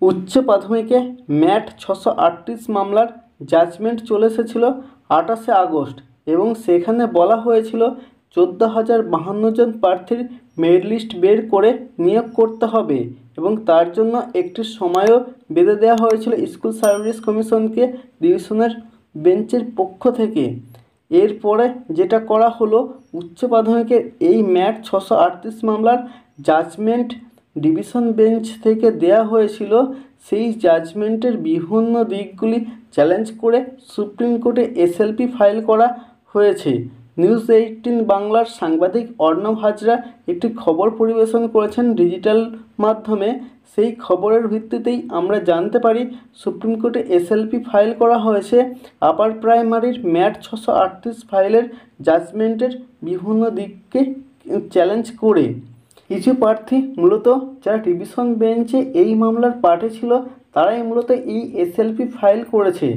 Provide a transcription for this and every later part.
উচ্চ প্রাথমিকে ম্যাট 638 মামলার জাজমেন্ট চলে এসেছিল 28 আগস্ট এবং সেখানে বলা হয়েছিল 14,052 জন প্রার্থীর মেরিট লিস্ট বের করে নিয়োগ করতে হবে এবং তার জন্য একটি সময়ও বেঁধে দেওয়া হয়েছিল স্কুল সার্ভিস কমিশনকে ডিভিশনের বেঞ্চের পক্ষ থেকে। এরপরে যেটা করা হলো, উচ্চ প্রাথমিকের এই ম্যাট 638 মামলার জাজমেন্ট ডিভিশন বেঞ্চ থেকে দেয়া হয়েছিল। সেই জাজমেন্টের বিভিন্ন দিকগুলি চ্যালেঞ্জ করে সুপ্রিম কোর্টে এসএলপি ফাইল করা হয়েছে। নিউজ 18 বাংলার সাংবাদিক অর্ণব হাজরা একটি খবর পরিবেশন করেছেন ডিজিটাল মাধ্যমে। সেই খবরের ভিত্তিতেই আমরা জানতে পারি সুপ্রিম কোর্টে এসএলপি ফাইল করা হয়েছে আপার প্রাইমারির ম্যাট 638 ফাইলের জাজমেন্টের বিভিন্ন দিককে চ্যালেঞ্জ করে। কিছু প্রার্থী মূলত যারা ডিভিশন বেঞ্চে এই মামলার পার্টে ছিল তারাই মূলত এই এসএলপি ফাইল করেছে।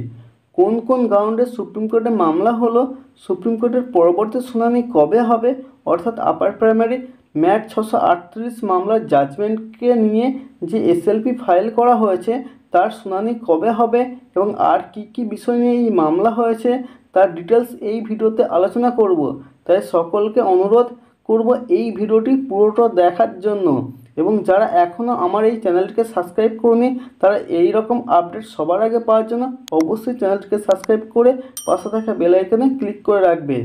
কোন কোন গ্রাউন্ডে সুপ্রিম কোর্টে মামলা হলো, সুপ্রিম কোর্টের পরবর্তী শুনানি কবে হবে, অর্থাৎ আপার প্রাইমারি ম্যাট 638 মামলার জাজমেন্টকে নিয়ে যে এসএলপি ফাইল করা হয়েছে তার শুনানি কবে হবে এবং আর কি বিষয় নিয়ে এই মামলা হয়েছে তার ডিটেলস এই ভিডিওতে আলোচনা করব। তাই সকলকে অনুরোধ করব এই ভিডিওটি পুরোটা দেখার জন্য এবং যারা এখনও আমার এই চ্যানেলটিকে সাবস্ক্রাইব করনি তারা এই রকম আপডেট সবার আগে পাওয়ার জন্য অবশ্যই চ্যানেলটিকে সাবস্ক্রাইব করে পাশে থাকা বেল আইকনে ক্লিক করে রাখবে।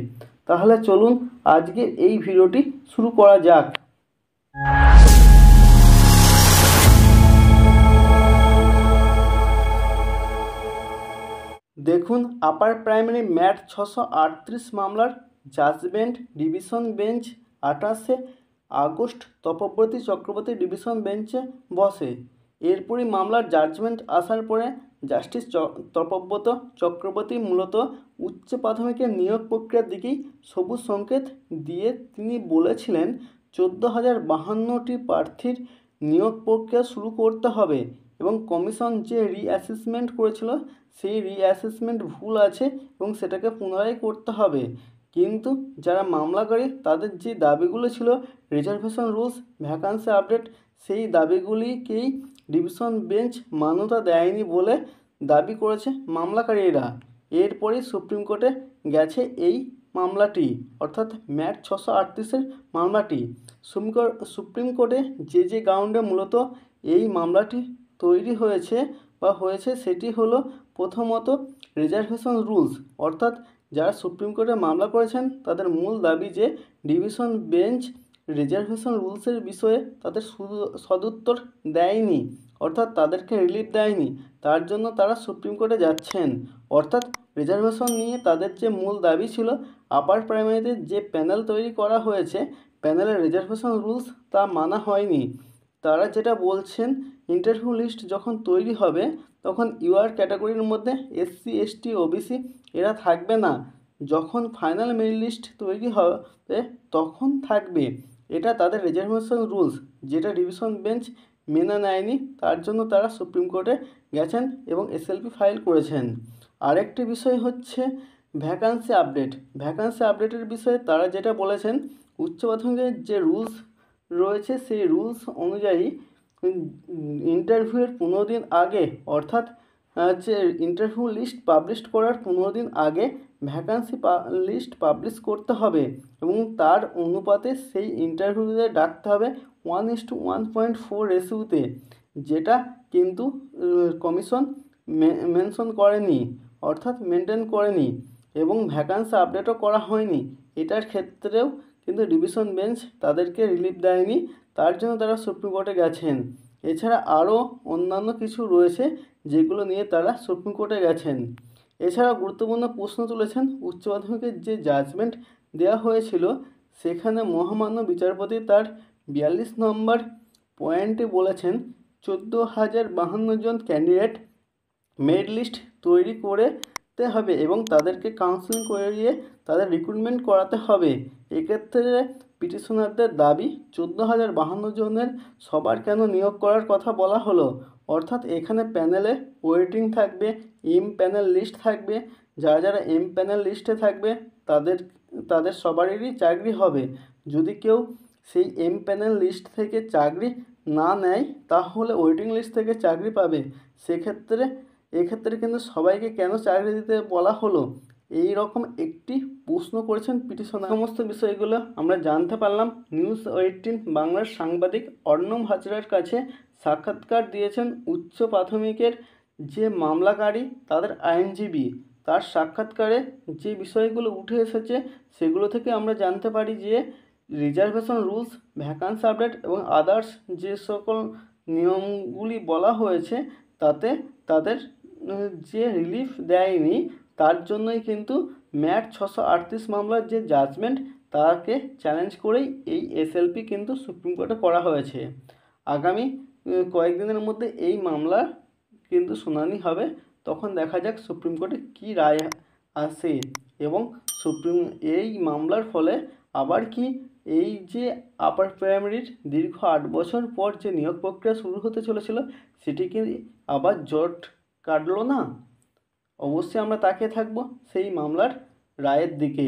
তাহলে চলুন আজকে এই ভিডিওটি শুরু করা যাক। দেখুন, আপার প্রাইমারি ম্যাট 638 মামলার judgment division bench 28 August Tapabrata Chakraborty division বেঞ্চে বসে। এরপরই মামলার জাজমেন্ট আসার পরে জাস্টিস তপব্রত চক্রবর্তী মূলত উচ্চ প্রাথমিকের নিয়োগ প্রক্রিয়ার দিকেই সবুজ সংকেত দিয়ে তিনি বলেছিলেন 14,052টি প্রার্থীর নিয়োগ প্রক্রিয়া শুরু করতে হবে এবং কমিশন যে রিঅ্যাসেসমেন্ট করেছিল সেই রিঅ্যাসেসমেন্ট ভুল আছে এবং সেটাকে পুনরায় করতে হবে। কিন্তু যারা মামলাকারী তাদের যে দাবিগুলো ছিল রিজার্ভেশন রুলস, ভ্যাকান্সি আপডেট, সেই দাবিগুলিকেই ডিভিশন বেঞ্চ মান্যতা দেয়নি বলে দাবি করেছে মামলাকারীরা। এরপরই সুপ্রিম কোর্টে গেছে এই মামলাটি, অর্থাৎ ম্যাট 638-এর মামলাটি। সুপ্রিম কোর্টে যে গ্রাউন্ডে মূলত এই মামলাটি তৈরি হয়েছে সেটি হলো প্রথমত রিজার্ভেশন রুলস, অর্থাৎ যারা সুপ্রিম কোর্টে মামলা করেছেন তাদের মূল দাবি যে ডিভিশন বেঞ্চ রিজার্ভেশন রুলসের বিষয়ে তাদের সদুত্তর দেয়নি, অর্থাৎ তাদেরকে রিলিফ দেয়নি, তার জন্য তারা সুপ্রিম কোর্টে যাচ্ছেন। অর্থাৎ রিজার্ভেশন নিয়ে তাদের যে মূল দাবি ছিল আপার প্রাইমারিতে যে প্যানেল তৈরি করা হয়েছে প্যানেলের রিজার্ভেশন রুলস তা মানা হয়নি। তারা যেটা বলছেন ইন্টারভিউ লিস্ট যখন তৈরি হবে তখন ইউআর ক্যাটাগরির মধ্যে এসসি, এসটি, ওবিসি এরা থাকবে না, যখন ফাইনাল মেরিট লিস্ট তৈরি হবে তখন থাকবে। এটা তাদের রিজার্ভেশন রুলস যেটা ডিভিশন বেঞ্চ মেনে নেয়নি, তার জন্য তারা সুপ্রিম কোর্টে গেছেন এবং এসএলপি ফাইল করেছেন। আরেকটি বিষয় হচ্ছে ভ্যাকান্সি আপডেটের বিষয়ে তারা যেটা বলেছেন উচ্চ প্রাথমিকের যে রুলস রয়েছে সেই রুলস অনুযায়ী ইন্টারভিউয়ের 15 দিন আগে, অর্থাৎ হচ্ছে ইন্টারভিউ লিস্ট পাবলিশ করার 15 দিন আগে ভ্যাকান্সি লিস্ট পাবলিশ করতে হবে এবং তার অনুপাতে সেই ইন্টারভিউতে ডাকতে হবে 1:1.4 রেশিওতে, যেটা কিন্তু কমিশন মেনশন করেনি, অর্থাৎ মেনটেন করেনি এবং ভ্যাকান্সি আপডেটও করা হয়নি। এটার ক্ষেত্রেও কিন্তু ডিভিশন বেঞ্চ তাদেরকে রিলিফ দেয়নি, তার জন্য তারা সুপ্রিম কোর্টে গেছেন। এছাড়া আরও অন্যান্য কিছু রয়েছে যেগুলো নিয়ে তারা সুপ্রিম কোর্টে গেছেন। এছাড়া গুরুত্বপূর্ণ প্রশ্ন তুলেছেন উচ্চ মাধ্যমিকের যে জাজমেন্ট দেওয়া হয়েছিল সেখানে মহামান্য বিচারপতি তার 42 নম্বর পয়েন্টে বলেছেন 14,052 জন ক্যান্ডিডেট মেরিট লিস্ট তৈরি করতে হবে এবং তাদেরকে কাউন্সেলিং করিয়ে তাদের রিক্রুটমেন্ট করাতে হবে। এক্ষেত্রে পিটিশনারদের দাবি 14,052 জনের সবার কেন নিয়োগ করার কথা বলা হলো, অর্থাৎ এখানে প্যানেলে ওয়েটিং থাকবে, এম প্যানেল লিস্ট থাকবে, যারা এম প্যানেল লিস্টে থাকবে তাদের সবারই চাকরি হবে। যদি কেউ সেই এম প্যানেল লিস্ট থেকে চাকরি না নেয় তাহলে ওয়েটিং লিস্ট থেকে চাকরি পাবে। এক্ষেত্রে কিন্তু সবাইকে কেন চাকরি দিতে বলা হলো, এই রকম একটি প্রশ্ন করেছেন পিটিশনার। সমস্ত বিষয়গুলো আমরা জানতে পারলাম। নিউজ18 বাংলার সাংবাদিক অর্ণব হাজরার কাছে সাক্ষাৎকার দিয়েছেন উচ্চ প্রাথমিকের যে মামলাকারী তাদের আইনজীবী। তার সাক্ষাৎকারে যে বিষয়গুলো উঠে এসেছে সেগুলো থেকে আমরা জানতে পারি যে রিজার্ভেশন রুলস, ভ্যাকান্সি আপডেট এবং আদার্স যে সকল নিয়মগুলি বলা হয়েছে তাতে তাদের যে রিলিফ দেয়নি, তার জন্যই কিন্তু ম্যাট 638 মামলার যে জাজমেন্ট তাকে চ্যালেঞ্জ করেই এই এসএলপি কিন্তু সুপ্রিম কোর্টে করা হয়েছে। আগামী কয়েকদিনের মধ্যে এই মামলা কিন্তু শুনানি হবে, তখন দেখা যাক সুপ্রিম কোর্টে কী রায় আসে এবং এই মামলার ফলে আবার কি এই যে আপার প্রাইমারির দীর্ঘ 8 বছর পর যে নিয়োগ প্রক্রিয়া শুরু হতে চলেছিল সেটি কি আবার জট কাটলো না? অবশ্যই আমরা তাকিয়ে থাকবো সেই মামলার রায়ের দিকে।